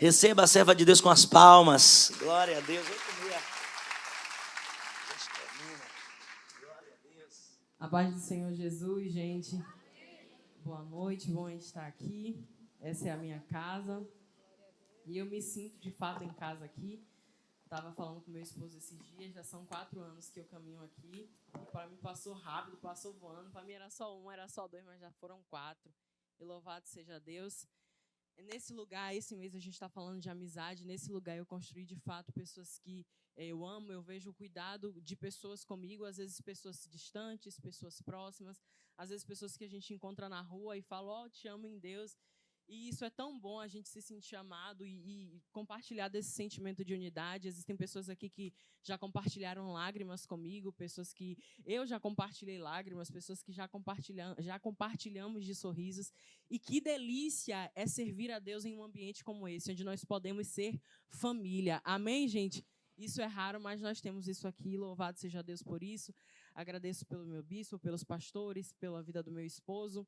Receba a serva de Deus com as palmas. Glória a Deus. Glória a Deus. A paz do Senhor Jesus, gente. Boa noite, bom estar aqui. Essa é a minha casa. E eu me sinto de fato em casa aqui. Estava falando com meu esposo esses dias, já são 4 anos que eu caminho aqui. E para mim passou rápido, passou voando. Para mim era só 1, era só 2, mas já foram 4. E louvado seja Deus. Nesse lugar, esse mês a gente está falando de amizade. Nesse lugar eu construí de fato pessoas que eu amo. Eu vejo o cuidado de pessoas comigo, às vezes pessoas distantes, pessoas próximas, às vezes pessoas que a gente encontra na rua e fala, oh, te amo em Deus. E isso é tão bom, a gente se sentir amado e compartilhar desse sentimento de unidade. Existem pessoas aqui que já compartilharam lágrimas comigo, pessoas que eu já compartilhei lágrimas, pessoas que já compartilhamos de sorrisos. E que delícia é servir a Deus em um ambiente como esse, onde nós podemos ser família. Amém, gente? Isso é raro, mas nós temos isso aqui. Louvado seja Deus por isso. Agradeço pelo meu bispo, pelos pastores, pela vida do meu esposo,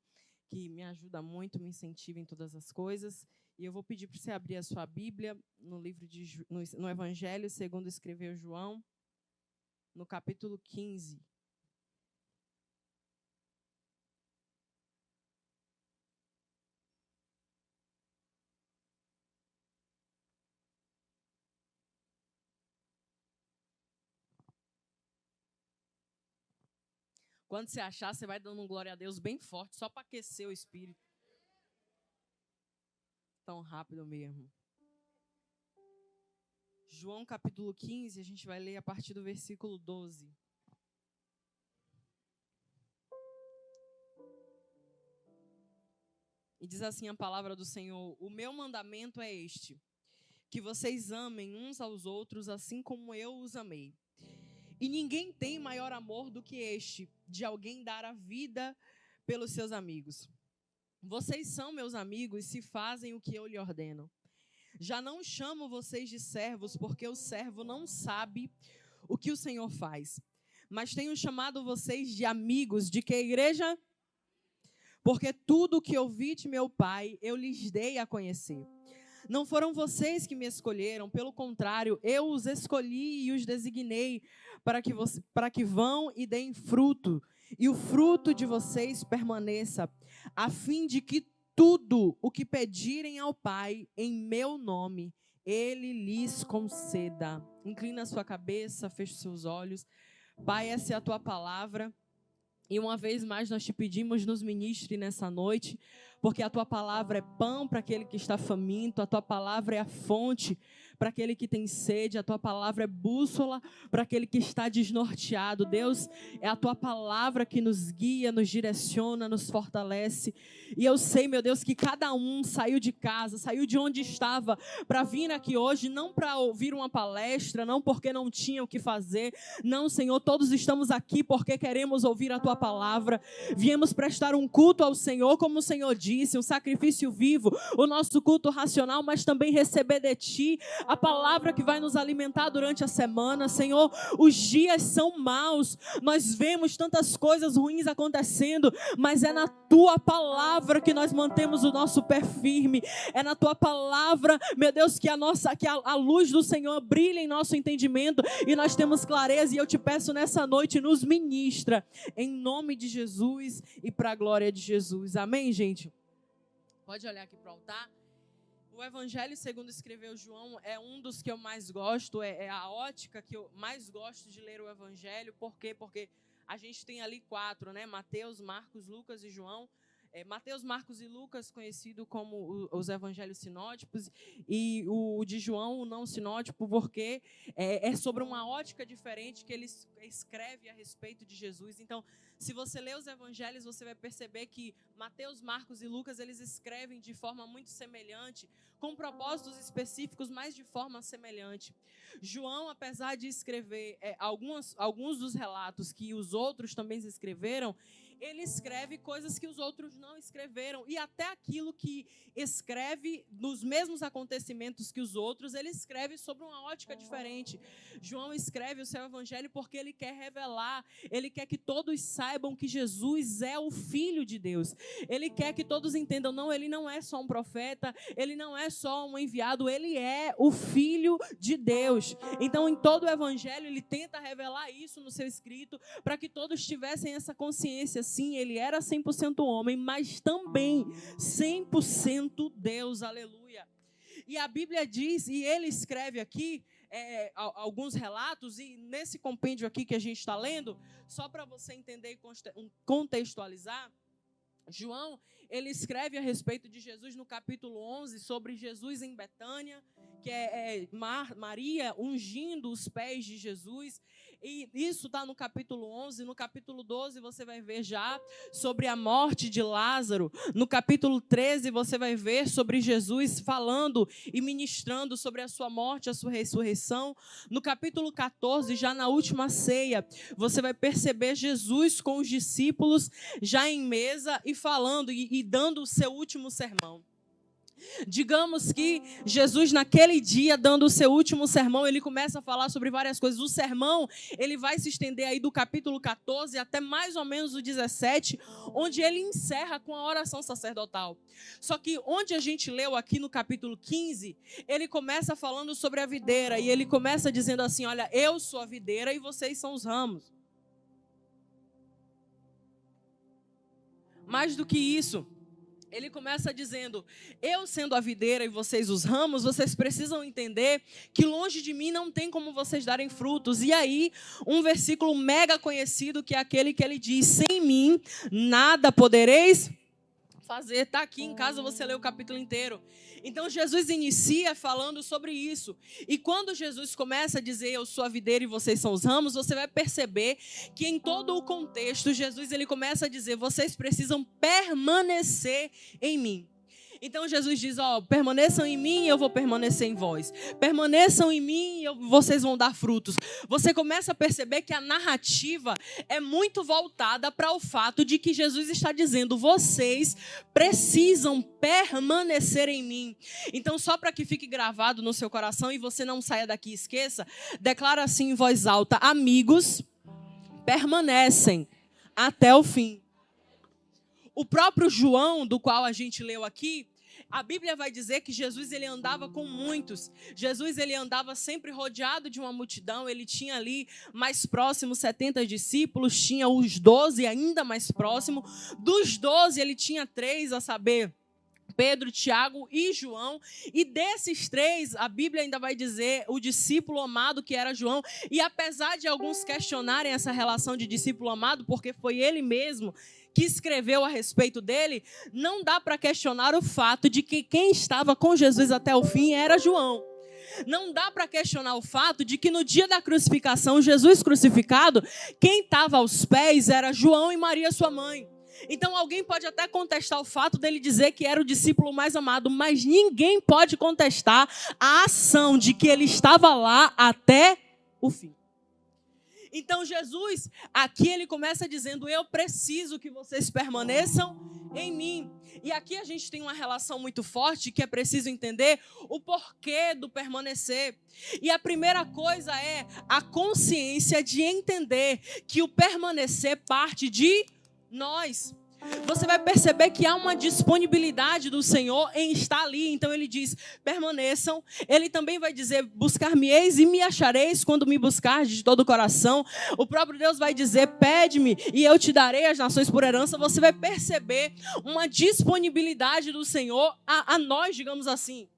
que me ajuda muito, me incentiva em todas as coisas. E eu vou pedir para você abrir a sua Bíblia no livro no Evangelho, segundo escreveu João, no capítulo 15. Quando você achar, você vai dando um glória a Deus bem forte, só para aquecer o espírito. Tão rápido mesmo. João capítulo 15, a gente vai ler a partir do versículo 12. E diz assim a palavra do Senhor: o meu mandamento é este, que vocês amem uns aos outros assim como eu os amei. E ninguém tem maior amor do que este, de alguém dar a vida pelos seus amigos. Vocês são meus amigos se fazem o que eu lhe ordeno. Já não chamo vocês de servos, porque o servo não sabe o que o Senhor faz. Mas tenho chamado vocês de amigos. De que igreja? Porque tudo o que ouvi de meu Pai, eu lhes dei a conhecer. Não foram vocês que me escolheram, pelo contrário, eu os escolhi e os designei para que vão e deem fruto, e o fruto de vocês permaneça, a fim de que tudo o que pedirem ao Pai em meu nome, Ele lhes conceda. Inclina a sua cabeça, feche os seus olhos. Pai, essa é a tua palavra. E uma vez mais nós te pedimos, nos ministre nessa noite, porque a tua palavra é pão para aquele que está faminto, a tua palavra é a fonte para aquele que tem sede, a tua palavra é bússola para aquele que está desnorteado. Deus, é a tua palavra que nos guia, nos direciona, nos fortalece. E eu sei, meu Deus, que cada um saiu de casa, saiu de onde estava para vir aqui hoje, não para ouvir uma palestra, não porque não tinha o que fazer. Não, Senhor, todos estamos aqui porque queremos ouvir a tua palavra. Viemos prestar um culto ao Senhor, como o Senhor disse, um sacrifício vivo, o nosso culto racional, mas também receber de ti a palavra que vai nos alimentar durante a semana. Senhor, os dias são maus, nós vemos tantas coisas ruins acontecendo, mas é na tua palavra que nós mantemos o nosso pé firme. É na tua palavra, meu Deus, que a luz do Senhor brilha em nosso entendimento e nós temos clareza. E eu te peço nessa noite, nos ministra, em nome de Jesus e para a glória de Jesus. Amém, gente? Pode olhar aqui para o altar. O Evangelho segundo escreveu João é um dos que eu mais gosto, é a ótica que eu mais gosto de ler o Evangelho. Por quê? Porque a gente tem ali 4, né? Mateus, Marcos, Lucas e João. Mateus, Marcos e Lucas, conhecido como os evangelhos sinóticos, e o de João, o não sinótico, porque é sobre uma ótica diferente que ele escreve a respeito de Jesus. Então, se você ler os evangelhos, você vai perceber que Mateus, Marcos e Lucas, eles escrevem de forma muito semelhante, com propósitos específicos, mas de forma semelhante. João, apesar de escrever alguns dos relatos que os outros também escreveram, ele escreve coisas que os outros não escreveram. E até aquilo que escreve nos mesmos acontecimentos que os outros, ele escreve sobre uma ótica diferente. João escreve o seu evangelho porque ele quer revelar, ele quer que todos saibam que Jesus é o Filho de Deus. Ele quer que todos entendam, não, ele não é só um profeta, ele não é só um enviado, ele é o Filho de Deus. Então, em todo o evangelho, ele tenta revelar isso no seu escrito, para que todos tivessem essa consciência. Sim, ele era 100% homem, mas também 100% Deus, aleluia. E a Bíblia diz, e ele escreve aqui alguns relatos, e nesse compêndio aqui que a gente está lendo, só para você entender e contextualizar, João, ele escreve a respeito de Jesus no capítulo 11, sobre Jesus em Betânia, que é Maria ungindo os pés de Jesus. E isso está no capítulo 11. No capítulo 12 você vai ver já sobre a morte de Lázaro. No capítulo 13 você vai ver sobre Jesus falando e ministrando sobre a sua morte, a sua ressurreição. No capítulo 14, já na última ceia, você vai perceber Jesus com os discípulos já em mesa e falando e dando o seu último sermão. Digamos que Jesus, naquele dia, dando o seu último sermão, ele começa a falar sobre várias coisas. O sermão, ele vai se estender aí do capítulo 14 até mais ou menos o 17, onde ele encerra com a oração sacerdotal. Só que onde a gente leu aqui no capítulo 15, ele começa falando sobre a videira, e ele começa dizendo assim, olha, eu sou a videira e vocês são os ramos. Mais do que isso, ele começa dizendo, eu sendo a videira e vocês os ramos, vocês precisam entender que longe de mim não tem como vocês darem frutos. E aí, um versículo mega conhecido, que é aquele que ele diz, sem mim nada podereis fazer. Está aqui em casa, você lê o capítulo inteiro. Então, Jesus inicia falando sobre isso. E quando Jesus começa a dizer, eu sou a videira e vocês são os ramos, você vai perceber que em todo o contexto, Jesus ele começa a dizer, vocês precisam permanecer em mim. Então Jesus diz, permaneçam em mim e eu vou permanecer em vós. Permaneçam em mim e vocês vão dar frutos. Você começa a perceber que a narrativa é muito voltada para o fato de que Jesus está dizendo, vocês precisam permanecer em mim. Então, só para que fique gravado no seu coração e você não saia daqui e esqueça, declara assim em voz alta, amigos permanecem até o fim. O próprio João, do qual a gente leu aqui, a Bíblia vai dizer que Jesus ele andava com muitos. Jesus ele andava sempre rodeado de uma multidão. Ele tinha ali mais próximo 70 discípulos, tinha os 12 ainda mais próximo. Dos 12 ele tinha 3, a saber, Pedro, Tiago e João. E desses 3, a Bíblia ainda vai dizer o discípulo amado que era João. E apesar de alguns questionarem essa relação de discípulo amado, porque foi ele mesmo que escreveu a respeito dele, não dá para questionar o fato de que quem estava com Jesus até o fim era João. Não dá para questionar o fato de que no dia da crucificação, Jesus crucificado, quem estava aos pés era João e Maria, sua mãe. Então alguém pode até contestar o fato dele dizer que era o discípulo mais amado, mas ninguém pode contestar a ação de que ele estava lá até o fim. Então Jesus, aqui ele começa dizendo, eu preciso que vocês permaneçam em mim. E aqui a gente tem uma relação muito forte que é preciso entender o porquê do permanecer. E a primeira coisa é a consciência de entender que o permanecer parte de nós. Você vai perceber que há uma disponibilidade do Senhor em estar ali. Então ele diz, permaneçam. Ele também vai dizer, buscar-me-eis e me achareis quando me buscardes de todo o coração. O próprio Deus vai dizer, pede-me e eu te darei as nações por herança. Você vai perceber uma disponibilidade do Senhor a nós, digamos assim.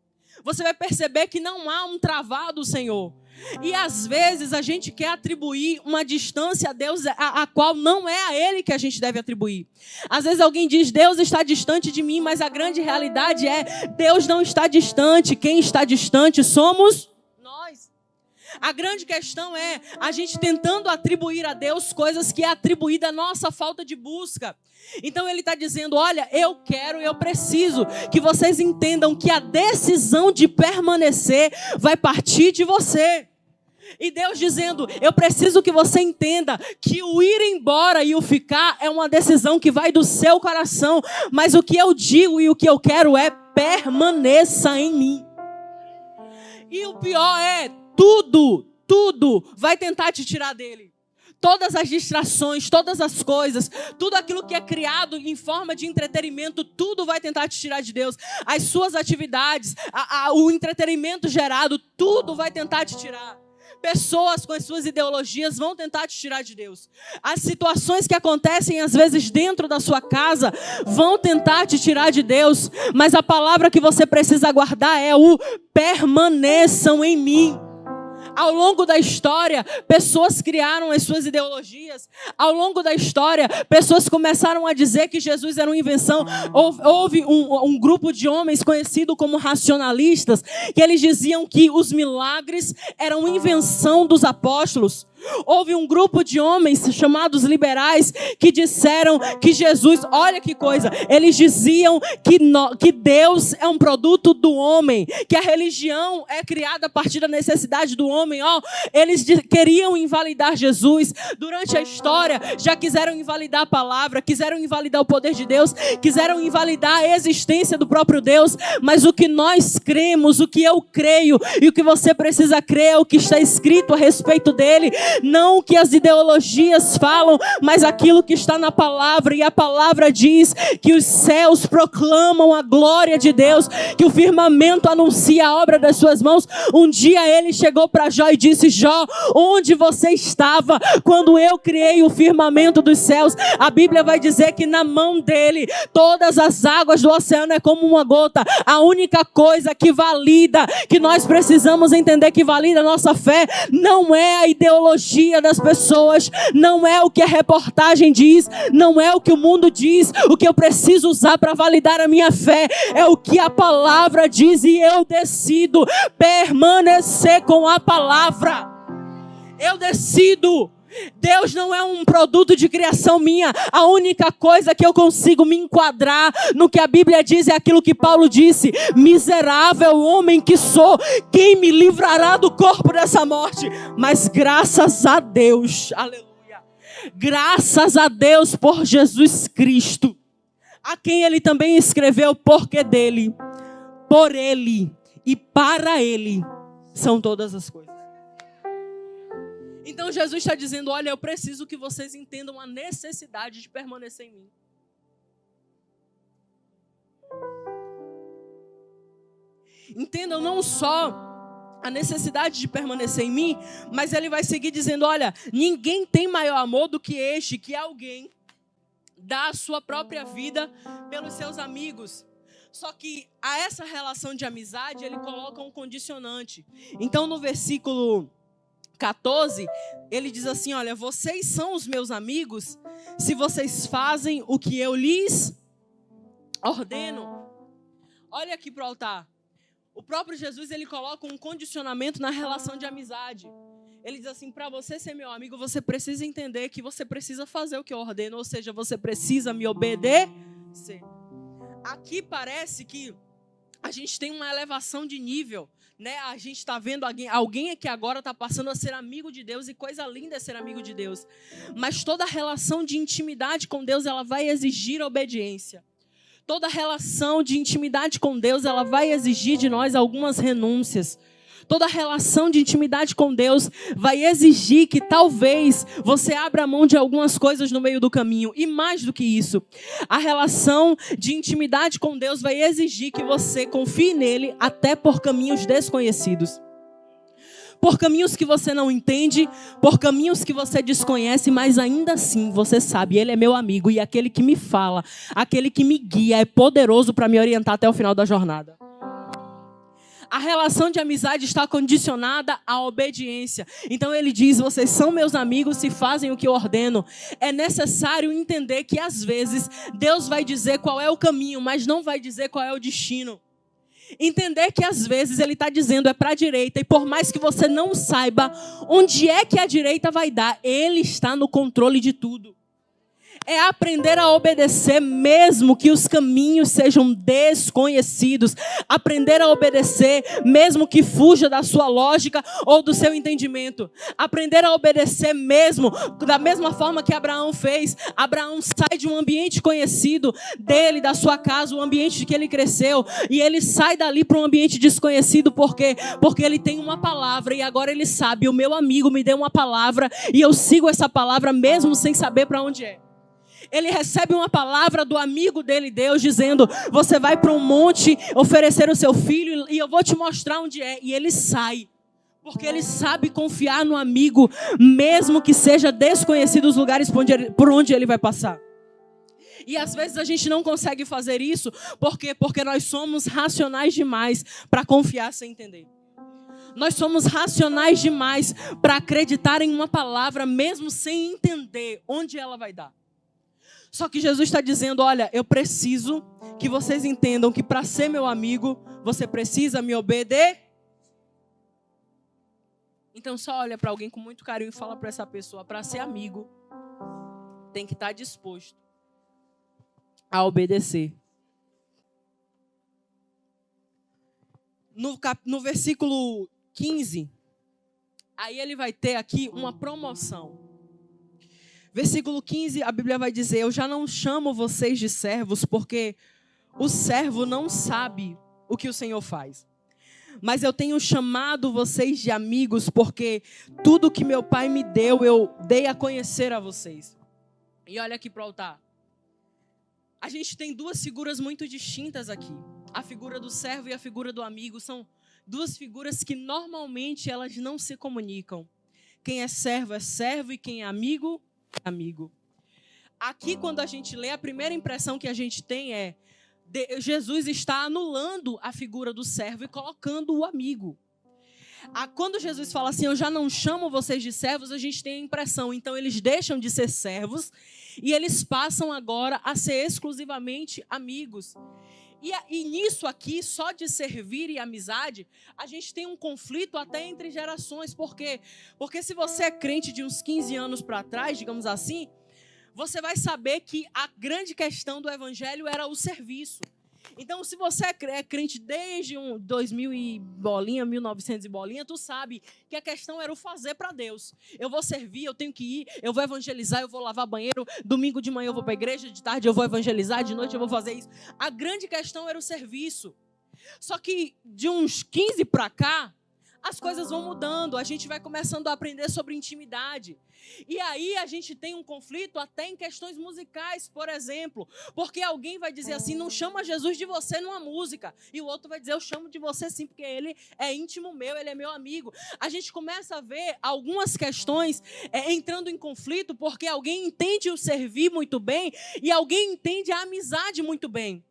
Você vai perceber que não há um travar do Senhor. E às vezes a gente quer atribuir uma distância a Deus a qual não é a Ele que a gente deve atribuir. Às vezes alguém diz, Deus está distante de mim, mas a grande realidade é, Deus não está distante. Quem está distante somos nós. A grande questão é a gente tentando atribuir a Deus coisas que é atribuída à nossa falta de busca. Então ele está dizendo, olha, eu preciso que vocês entendam que a decisão de permanecer vai partir de você. E Deus dizendo, eu preciso que você entenda que o ir embora e o ficar é uma decisão que vai do seu coração. Mas o que eu digo e o que eu quero é permaneça em mim. E o pior é, tudo vai tentar te tirar dele. Todas as distrações, todas as coisas, tudo aquilo que é criado em forma de entretenimento, tudo vai tentar te tirar de Deus. As suas atividades, o entretenimento gerado, tudo vai tentar te tirar. Pessoas com as suas ideologias vão tentar te tirar de Deus. As situações que acontecem às vezes dentro da sua casa vão tentar te tirar de Deus. Mas a palavra que você precisa guardar é o permaneçam em mim. Ao longo da história, pessoas criaram as suas ideologias. Ao longo da história, pessoas começaram a dizer que Jesus era uma invenção. Houve um grupo de homens conhecido como racionalistas, que eles diziam que os milagres eram invenção dos apóstolos. Houve um grupo de homens chamados liberais que disseram que Jesus, olha que coisa, eles diziam que Deus é um produto do homem, que a religião é criada a partir da necessidade do homem. Eles queriam invalidar Jesus. Durante a história, já quiseram invalidar a palavra, quiseram invalidar o poder de Deus, quiseram invalidar a existência do próprio Deus. Mas o que nós cremos, o que eu creio e o que você precisa crer é o que está escrito a respeito dele. Não o que as ideologias falam, mas aquilo que está na palavra. E a palavra diz que os céus proclamam a glória de Deus, que o firmamento anuncia a obra das suas mãos. Um dia ele chegou para Jó e disse: Jó, onde você estava quando eu criei o firmamento dos céus? A Bíblia vai dizer que na mão dele todas as águas do oceano é como uma gota. A única coisa que valida, que nós precisamos entender que valida a nossa fé, não é a ideologia das pessoas, não é o que a reportagem diz, não é o que o mundo diz. O que eu preciso usar para validar a minha fé é o que a palavra diz, e eu decido permanecer com a palavra. Eu decido. Deus não é um produto de criação minha. A única coisa que eu consigo me enquadrar no que a Bíblia diz é aquilo que Paulo disse: miserável homem que sou, quem me livrará do corpo dessa morte? Mas graças a Deus, aleluia, graças a Deus por Jesus Cristo, a quem ele também escreveu, porque dele, por ele e para ele são todas as coisas. Então Jesus está dizendo: olha, eu preciso que vocês entendam a necessidade de permanecer em mim. Entendam não só a necessidade de permanecer em mim, mas ele vai seguir dizendo: olha, ninguém tem maior amor do que este, que alguém dá a sua própria vida pelos seus amigos. Só que a essa relação de amizade ele coloca um condicionante. Então no versículo 14, ele diz assim: olha, vocês são os meus amigos se vocês fazem o que eu lhes ordeno. Olha aqui para o altar. O próprio Jesus, ele coloca um condicionamento na relação de amizade. Ele diz assim: para você ser meu amigo, você precisa entender que você precisa fazer o que eu ordeno, ou seja, você precisa me obedecer. Aqui parece que a gente tem uma elevação de nível, né? A gente está vendo alguém aqui agora está passando a ser amigo de Deus, e coisa linda é ser amigo de Deus. Mas toda relação de intimidade com Deus, ela vai exigir obediência. Toda relação de intimidade com Deus, ela vai exigir de nós algumas renúncias. Toda relação de intimidade com Deus vai exigir que talvez você abra mão de algumas coisas no meio do caminho. E mais do que isso, a relação de intimidade com Deus vai exigir que você confie nele até por caminhos desconhecidos. Por caminhos que você não entende, por caminhos que você desconhece, mas ainda assim você sabe, ele é meu amigo, e aquele que me fala, aquele que me guia é poderoso para me orientar até o final da jornada. A relação de amizade está condicionada à obediência. Então ele diz: vocês são meus amigos se fazem o que eu ordeno. É necessário entender que às vezes Deus vai dizer qual é o caminho, mas não vai dizer qual é o destino. Entender que às vezes ele está dizendo é para a direita, e por mais que você não saiba onde é que a direita vai dar, ele está no controle de tudo. É aprender a obedecer mesmo que os caminhos sejam desconhecidos. Aprender a obedecer mesmo que fuja da sua lógica ou do seu entendimento. Aprender a obedecer mesmo da mesma forma que Abraão fez. Abraão sai de um ambiente conhecido dele, da sua casa, o ambiente que ele cresceu. E ele sai dali para um ambiente desconhecido. Por quê? Porque ele tem uma palavra e agora ele sabe. O meu amigo me deu uma palavra e eu sigo essa palavra mesmo sem saber para onde é. Ele recebe uma palavra do amigo dele, Deus, dizendo: você vai para um monte oferecer o seu filho e eu vou te mostrar onde é. E ele sai, porque ele sabe confiar no amigo, mesmo que seja desconhecido os lugares por onde ele vai passar. E às vezes a gente não consegue fazer isso, por quê? Porque nós somos racionais demais para confiar sem entender. Nós somos racionais demais para acreditar em uma palavra, mesmo sem entender onde ela vai dar. Só que Jesus está dizendo: olha, eu preciso que vocês entendam que para ser meu amigo, você precisa me obedecer. Então só olha para alguém com muito carinho e fala para essa pessoa: para ser amigo, tem que estar disposto a obedecer. No versículo 15, aí ele vai ter aqui uma promoção. Versículo 15, a Bíblia vai dizer: eu já não chamo vocês de servos, porque o servo não sabe o que o Senhor faz. Mas eu tenho chamado vocês de amigos, porque tudo que meu Pai me deu, eu dei a conhecer a vocês. E olha aqui para o altar. A gente tem duas figuras muito distintas aqui. A figura do servo e a figura do amigo são duas figuras que normalmente elas não se comunicam. Quem é servo e quem é amigo, amigo. Aqui, quando a gente lê, a primeira impressão que a gente tem é: Jesus está anulando a figura do servo e colocando o amigo. Quando Jesus fala assim: eu já não chamo vocês de servos, a gente tem a impressão, então eles deixam de ser servos e eles passam agora a ser exclusivamente amigos. E nisso aqui, só de servir e amizade, a gente tem um conflito até entre gerações. Por quê? Porque se você é crente de uns 15 anos para trás, digamos assim, você vai saber que a grande questão do evangelho era o serviço. Então, se você é crente desde 2000 e bolinha, 1900 e bolinha, tu sabe que a questão era o fazer para Deus. Eu vou servir, eu tenho que ir, eu vou evangelizar, eu vou lavar banheiro, domingo de manhã eu vou para a igreja, de tarde eu vou evangelizar, de noite eu vou fazer isso. A grande questão era o serviço. Só que de uns 15 para cá, as coisas vão mudando, a gente vai começando a aprender sobre intimidade. E aí a gente tem um conflito até em questões musicais, por exemplo. Porque alguém vai dizer assim: não chama Jesus de você numa música. E o outro vai dizer: eu chamo de você sim, porque ele é íntimo meu, ele é meu amigo. A gente começa a ver algumas questões entrando em conflito, porque alguém entende o servir muito bem e alguém entende a amizade muito bem.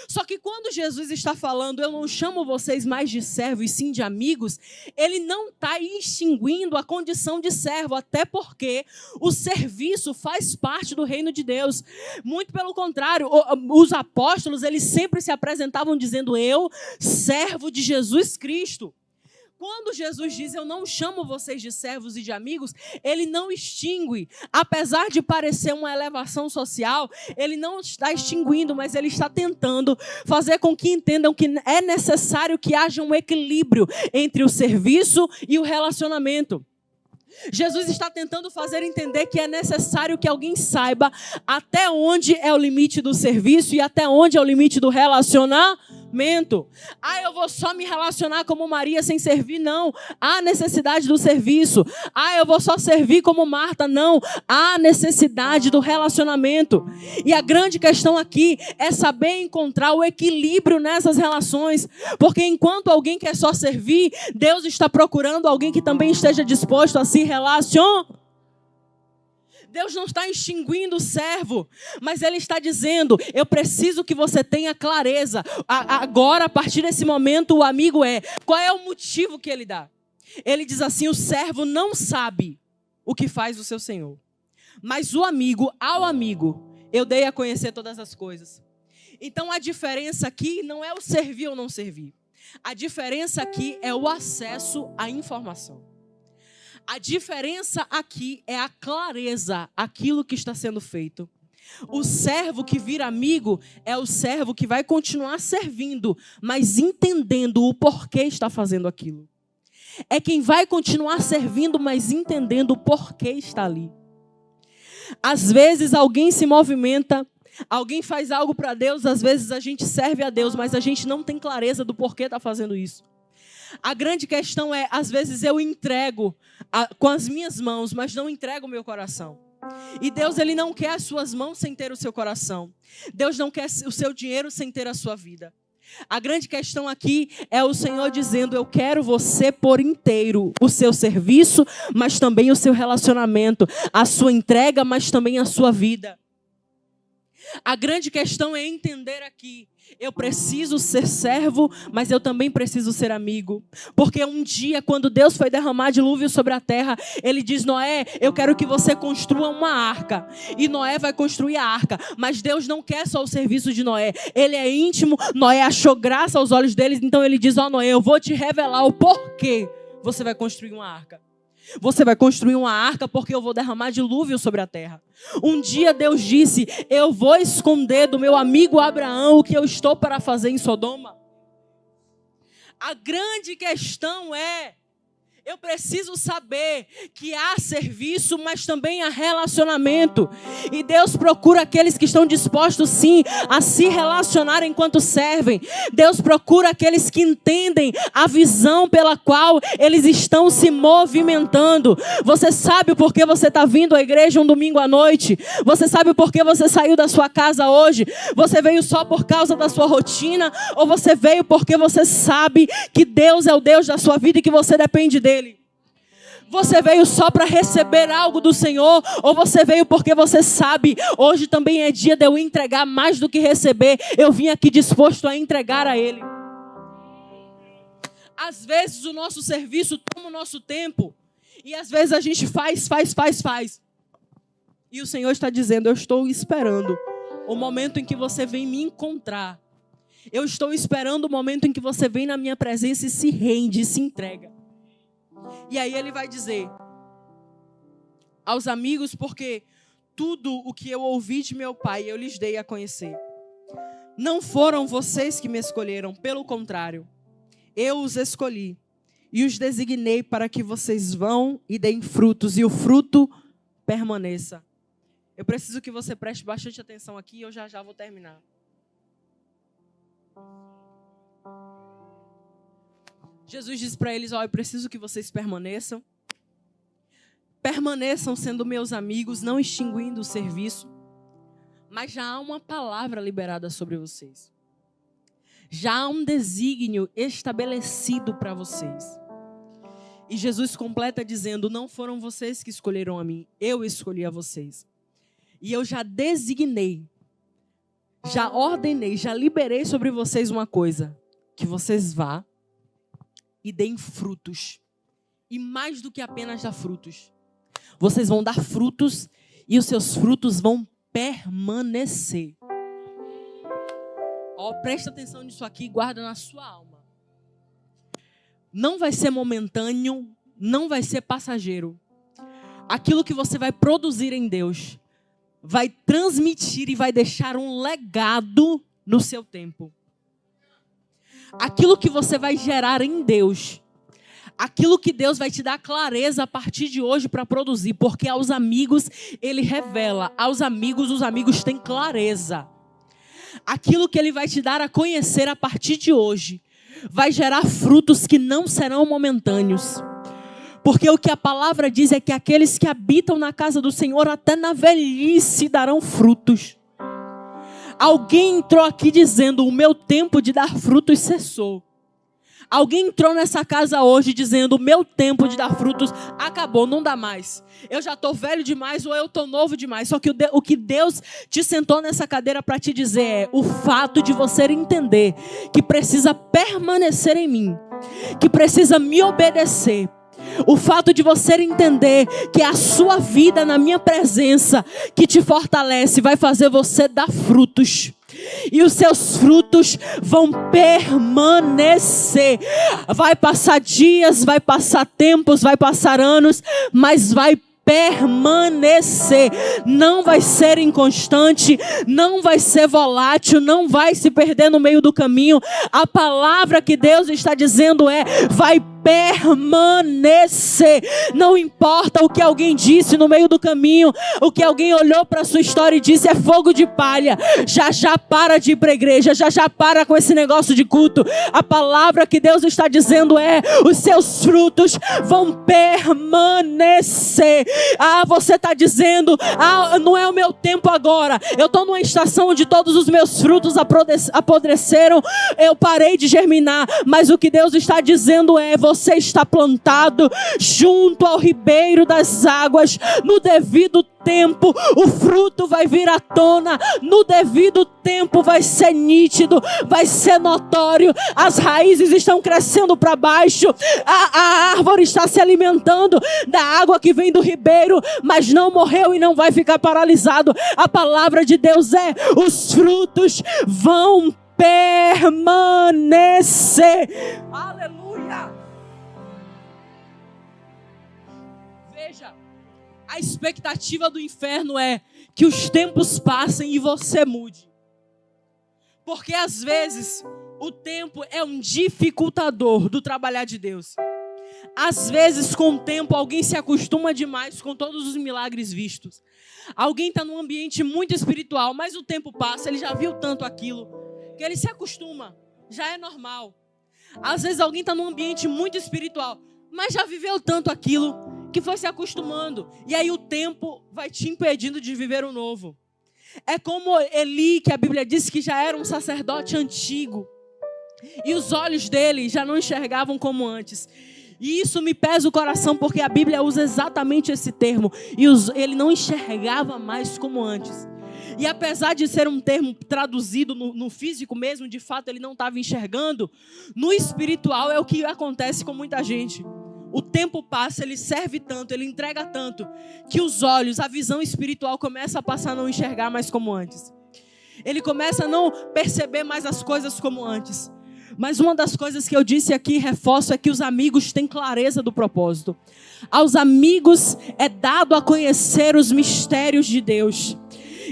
Só que quando Jesus está falando: eu não chamo vocês mais de servo e sim de amigos, ele não está extinguindo a condição de servo, até porque o serviço faz parte do reino de Deus. Muito pelo contrário, os apóstolos, eles sempre se apresentavam dizendo: eu, servo de Jesus Cristo. Quando Jesus diz: eu não chamo vocês de servos e de amigos, ele não extingue. Apesar de parecer uma elevação social, ele não está extinguindo, mas ele está tentando fazer com que entendam que é necessário que haja um equilíbrio entre o serviço e o relacionamento. Jesus está tentando fazer entender que é necessário que alguém saiba até onde é o limite do serviço e até onde é o limite do relacionamento. Eu vou só me relacionar como Maria sem servir? Não. Há necessidade do serviço. Eu vou só servir como Marta? Não. Há necessidade do relacionamento. E a grande questão aqui é saber encontrar o equilíbrio nessas relações. Porque enquanto alguém quer só servir, Deus está procurando alguém que também esteja disposto a se relacionar. Deus não está extinguindo o servo, mas Ele está dizendo: eu preciso que você tenha clareza. Agora, a partir desse momento, o amigo qual é o motivo que ele dá? Ele diz assim: o servo não sabe o que faz o seu senhor, mas o amigo, ao amigo, eu dei a conhecer todas as coisas. Então, a diferença aqui não é o servir ou não servir. A diferença aqui é o acesso à informação. A diferença aqui é a clareza, aquilo que está sendo feito. O servo que vira amigo é o servo que vai continuar servindo, mas entendendo o porquê está fazendo aquilo. É quem vai continuar servindo, mas entendendo o porquê está ali. Às vezes alguém se movimenta, alguém faz algo para Deus, às vezes a gente serve a Deus, mas a gente não tem clareza do porquê está fazendo isso. A grande questão é, às vezes eu entrego com as minhas mãos, mas não entrego o meu coração. E Deus, Ele não quer as suas mãos sem ter o seu coração. Deus não quer o seu dinheiro sem ter a sua vida. A grande questão aqui é o Senhor dizendo: eu quero você por inteiro. O seu serviço, mas também o seu relacionamento. A sua entrega, mas também a sua vida. A grande questão é entender aqui: eu preciso ser servo, mas eu também preciso ser amigo. Porque um dia, quando Deus foi derramar dilúvio sobre a terra, Ele diz: Noé, eu quero que você construa uma arca. E Noé vai construir a arca. Mas Deus não quer só o serviço de Noé. Ele é íntimo, Noé achou graça aos olhos deles. Então Ele diz: ó Noé, eu vou te revelar o porquê você vai construir uma arca. Você vai construir uma arca porque eu vou derramar dilúvio sobre a terra. Um dia Deus disse: eu vou esconder do meu amigo Abraão o que eu estou para fazer em Sodoma. A grande questão é: eu preciso saber que há serviço, mas também há relacionamento. E Deus procura aqueles que estão dispostos, sim, a se relacionar enquanto servem. Deus procura aqueles que entendem a visão pela qual eles estão se movimentando. Você sabe por que você está vindo à igreja um domingo à noite? Você sabe por que você saiu da sua casa hoje? Você veio só por causa da sua rotina? Ou você veio porque você sabe que Deus é o Deus da sua vida e que você depende dele? Você veio só para receber algo do Senhor? Ou você veio porque você sabe, hoje também é dia de eu entregar mais do que receber. Eu vim aqui disposto a entregar a Ele. Às vezes o nosso serviço toma o nosso tempo. E às vezes a gente faz. E o Senhor está dizendo: eu estou esperando o momento em que você vem me encontrar. Eu estou esperando o momento em que você vem na minha presença e se rende, se entrega. E aí Ele vai dizer aos amigos: porque tudo o que eu ouvi de meu Pai eu lhes dei a conhecer. Não foram vocês que me escolheram, pelo contrário, eu os escolhi e os designei para que vocês vão e deem frutos, e o fruto permaneça. Eu preciso que você preste bastante atenção aqui e eu já vou terminar. Jesus disse para eles: ó, eu preciso que vocês permaneçam. Permaneçam sendo meus amigos, não extinguindo o serviço. Mas já há uma palavra liberada sobre vocês. Já há um desígnio estabelecido para vocês. E Jesus completa dizendo: não foram vocês que escolheram a mim, eu escolhi a vocês. E eu já designei, já ordenei, já liberei sobre vocês uma coisa: que vocês vá e deem frutos. E mais do que apenas dar frutos, vocês vão dar frutos e os seus frutos vão permanecer. Ó, presta atenção nisso aqui e guarda na sua alma. Não vai ser momentâneo, não vai ser passageiro. Aquilo que você vai produzir em Deus vai transmitir e vai deixar um legado no seu tempo. Aquilo que você vai gerar em Deus, aquilo que Deus vai te dar clareza a partir de hoje para produzir, porque aos amigos Ele revela, aos amigos os amigos têm clareza. Aquilo que Ele vai te dar a conhecer a partir de hoje vai gerar frutos que não serão momentâneos. Porque o que a palavra diz é que aqueles que habitam na casa do Senhor até na velhice darão frutos. Alguém entrou aqui dizendo: o meu tempo de dar frutos cessou. Alguém entrou nessa casa hoje dizendo: o meu tempo de dar frutos acabou, não dá mais. Eu já estou velho demais ou eu estou novo demais. Só que o que Deus te sentou nessa cadeira para te dizer é o fato de você entender que precisa permanecer em mim, que precisa me obedecer. O fato de você entender que a sua vida na minha presença que te fortalece vai fazer você dar frutos. E os seus frutos vão permanecer. Vai passar dias, vai passar tempos, vai passar anos, mas vai permanecer. Não vai ser inconstante, não vai ser volátil, não vai se perder no meio do caminho. A palavra que Deus está dizendo vai permanecer. Não importa o que alguém disse no meio do caminho, o que alguém olhou para a sua história e disse: é fogo de palha, já para de ir para a igreja, já para com esse negócio de culto. A palavra que Deus está dizendo os seus frutos vão permanecer. Você está dizendo: não é o meu tempo agora, eu estou numa estação onde todos os meus frutos apodreceram, eu parei de germinar. Mas o que Deus está dizendo você está plantado junto ao ribeiro das águas. No devido tempo o fruto vai vir à tona, no devido tempo vai ser nítido, vai ser notório. As raízes estão crescendo para baixo, a árvore está se alimentando da água que vem do ribeiro, mas não morreu e não vai ficar paralisado. A palavra de Deus os frutos vão permanecer. Aleluia. Veja, a expectativa do inferno é que os tempos passem e você mude. Porque às vezes o tempo é um dificultador do trabalhar de Deus. Às vezes, com o tempo, alguém se acostuma demais com todos os milagres vistos. Alguém está num ambiente muito espiritual, mas o tempo passa, ele já viu tanto aquilo, que ele se acostuma, já é normal. Às vezes alguém está num ambiente muito espiritual, mas já viveu tanto aquilo, que foi se acostumando. E aí o tempo vai te impedindo de viver o novo. É como Eli, que a Bíblia diz que já era um sacerdote antigo. E os olhos dele já não enxergavam como antes. E isso me pesa o coração, porque a Bíblia usa exatamente esse termo. E ele não enxergava mais como antes. E apesar de ser um termo traduzido no físico mesmo, de fato ele não estava enxergando. No espiritual é o que acontece com muita gente. O tempo passa, ele serve tanto, ele entrega tanto, que os olhos, a visão espiritual começa a passar a não enxergar mais como antes. Ele começa a não perceber mais as coisas como antes. Mas uma das coisas que eu disse aqui, reforço, é que os amigos têm clareza do propósito. Aos amigos é dado a conhecer os mistérios de Deus.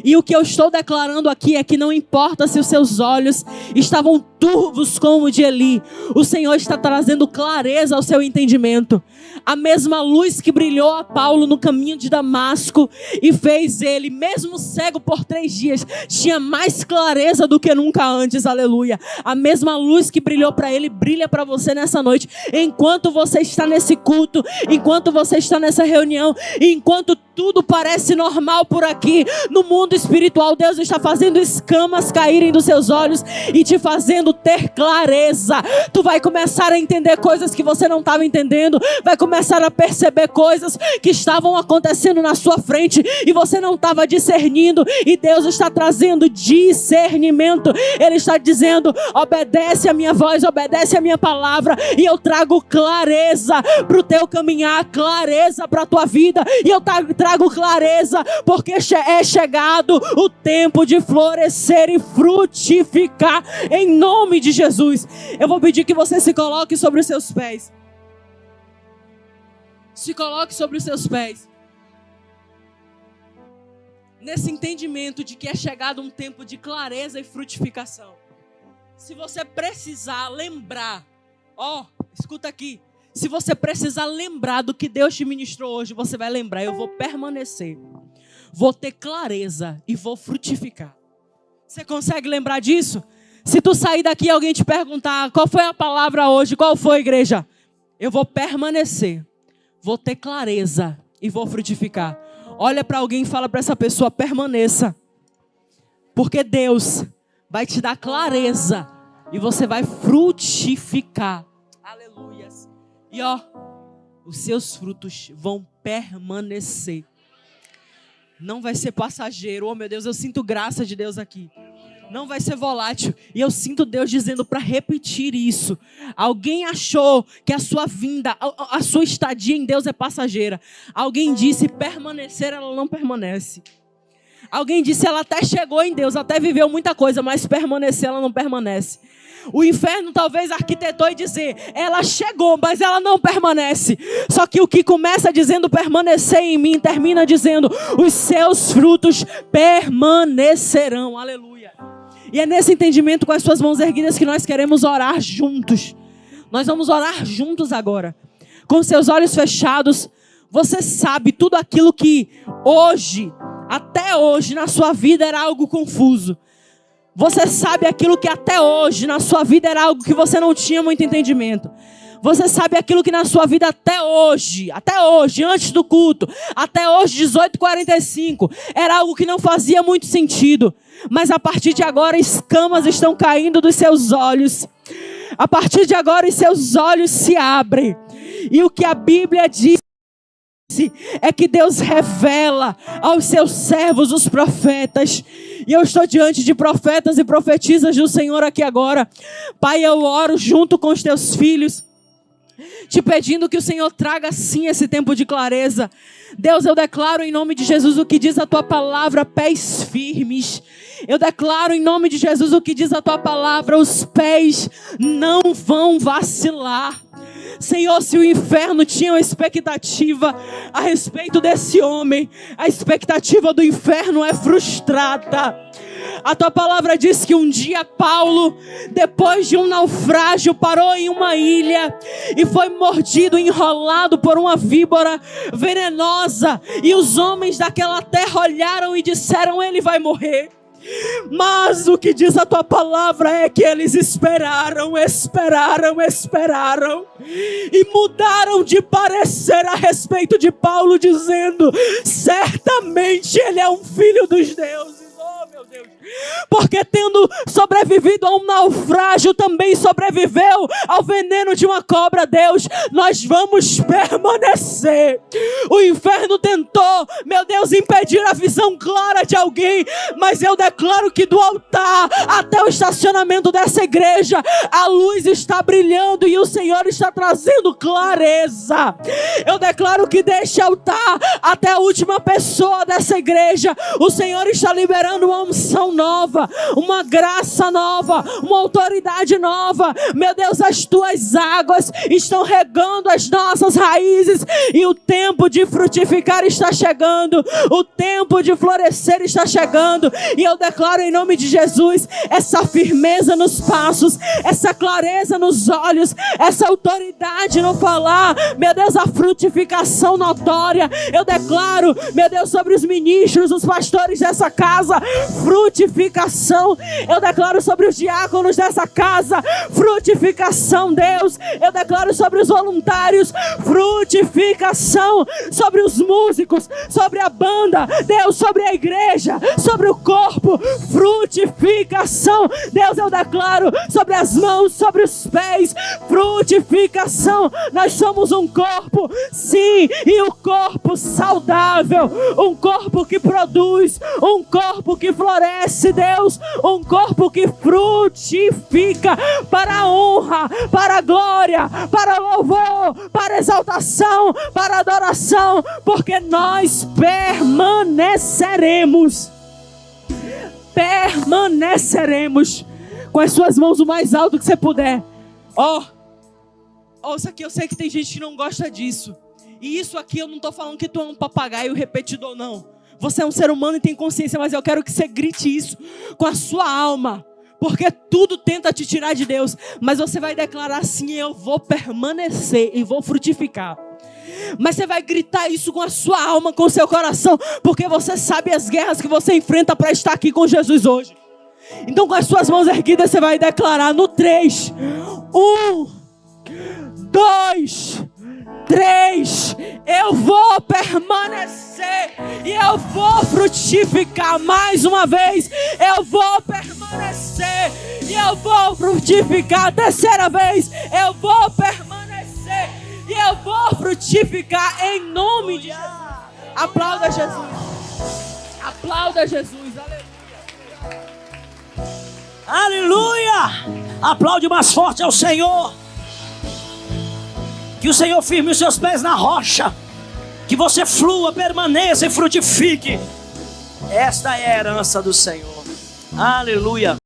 E o que eu estou declarando aqui é que não importa se os seus olhos estavam turvos como o de Eli, o Senhor está trazendo clareza ao seu entendimento. A mesma luz que brilhou a Paulo no caminho de Damasco e fez ele, mesmo cego por 3 dias, tinha mais clareza do que nunca antes, aleluia. A mesma luz que brilhou para ele, brilha para você nessa noite. Enquanto você está nesse culto, enquanto você está nessa reunião, enquanto tudo parece normal por aqui, no mundo espiritual, Deus está fazendo escamas caírem dos seus olhos e te fazendo ter clareza. Tu vai começar a entender coisas que você não estava entendendo, vai começar a perceber coisas que estavam acontecendo na sua frente e você não estava discernindo, e Deus está trazendo discernimento. Ele está dizendo: obedece a minha voz, obedece a minha palavra, e eu trago clareza para o teu caminhar, clareza para a tua vida, e eu trago clareza porque é chegado o tempo de florescer e frutificar em nome de Jesus. Eu vou pedir que você se coloque sobre os seus pés. Se coloque sobre os seus pés. Nesse entendimento de que é chegado um tempo de clareza e frutificação. Se você precisar lembrar, escuta aqui. Se você precisar lembrar do que Deus te ministrou hoje, você vai lembrar: eu vou permanecer, vou ter clareza e vou frutificar. Você consegue lembrar disso? Se tu sair daqui e alguém te perguntar: qual foi a palavra hoje? Qual foi, igreja? Eu vou permanecer, vou ter clareza e vou frutificar. Olha para alguém e fala para essa pessoa: permaneça. Porque Deus vai te dar clareza e você vai frutificar. Aleluia. E os seus frutos vão permanecer. Não vai ser passageiro. Oh meu Deus, eu sinto graça de Deus aqui. Não vai ser volátil. E eu sinto Deus dizendo para repetir isso. Alguém achou que a sua vinda, a sua estadia em Deus é passageira. Alguém disse: permanecer, ela não permanece. Alguém disse: ela até chegou em Deus, até viveu muita coisa, mas permanecer, ela não permanece. O inferno talvez arquitetou e dizer, ela chegou, mas ela não permanece. Só que o que começa dizendo permanecer em mim, termina dizendo, os seus frutos permanecerão. Aleluia. E é nesse entendimento, com as suas mãos erguidas, que nós queremos orar juntos. Nós vamos orar juntos agora. Com seus olhos fechados, você sabe tudo aquilo que hoje, até hoje, na sua vida era algo confuso. Você sabe aquilo que até hoje na sua vida era algo que você não tinha muito entendimento. Você sabe aquilo que na sua vida até hoje, antes do culto, até hoje, 18h45, era algo que não fazia muito sentido. Mas a partir de agora, escamas estão caindo dos seus olhos. A partir de agora, os seus olhos se abrem. E o que a Bíblia diz é que Deus revela aos seus servos, os profetas. E eu estou diante de profetas e profetisas do Senhor aqui agora. Pai, eu oro junto com os teus filhos, te pedindo que o Senhor traga sim esse tempo de clareza. Deus, eu declaro em nome de Jesus o que diz a tua palavra, pés firmes. Eu declaro em nome de Jesus o que diz a tua palavra, os pés não vão vacilar. Senhor, se o inferno tinha uma expectativa a respeito desse homem, a expectativa do inferno é frustrada. A tua palavra diz que um dia Paulo, depois de um naufrágio, parou em uma ilha e foi mordido, enrolado por uma víbora venenosa. E os homens daquela terra olharam e disseram, ele vai morrer. Mas o que diz a tua palavra é que eles esperaram e mudaram de parecer a respeito de Paulo, dizendo, certamente ele é um filho dos deuses. Oh, meu Deus. Porque tendo sobrevivido a um naufrágio, também sobreviveu ao veneno de uma cobra. Deus, nós vamos permanecer. O inferno tentou, meu Deus, impedir a visão clara de alguém, mas eu declaro que do altar até o estacionamento dessa igreja, a luz está brilhando e o Senhor está trazendo clareza. Eu declaro que deste altar até a última pessoa dessa igreja, o Senhor está liberando uma unção nova, uma graça nova, uma autoridade nova. Meu Deus, as tuas águas estão regando as nossas raízes e o tempo de frutificar está chegando, o tempo de florescer está chegando. E eu declaro em nome de Jesus essa firmeza nos passos, essa clareza nos olhos, essa autoridade no falar. Meu Deus, a frutificação notória. Eu declaro, meu Deus, sobre os ministros, os pastores dessa casa, frutificação. Eu declaro sobre os diáconos dessa casa, frutificação, Deus. Eu declaro sobre os voluntários, frutificação, sobre os músicos, sobre a banda, Deus, sobre a igreja, sobre o corpo, frutificação. Deus, eu declaro sobre as mãos, sobre os pés, frutificação. Nós somos um corpo, sim, e um corpo saudável, um corpo que produz, um corpo que floresce, Deus, um corpo que frutifica para a honra, para a glória, para louvor, para exaltação, para adoração, porque nós permaneceremos com as suas mãos o mais alto que você puder. Ouça aqui, eu sei que tem gente que não gosta disso, e isso aqui eu não estou falando que tu é um papagaio repetidor, não. Você é um ser humano e tem consciência, mas eu quero que você grite isso com a sua alma, porque tudo tenta te tirar de Deus, mas você vai declarar assim: eu vou permanecer e vou frutificar. Mas você vai gritar isso com a sua alma, com o seu coração, porque você sabe as guerras que você enfrenta para estar aqui com Jesus hoje. Então, com as suas mãos erguidas, você vai declarar no 3, 1, 2, 3, eu vou permanecer e eu vou frutificar. Mais uma vez, eu vou permanecer e eu vou frutificar. Terceira vez, eu vou permanecer e eu vou frutificar em nome de Jesus. Aplauda Jesus. Aplauda Jesus. Aleluia. Aleluia. Aplaude mais forte ao Senhor. Que o Senhor firme os seus pés na rocha. Que você flua, permaneça e frutifique. Esta é a herança do Senhor. Aleluia.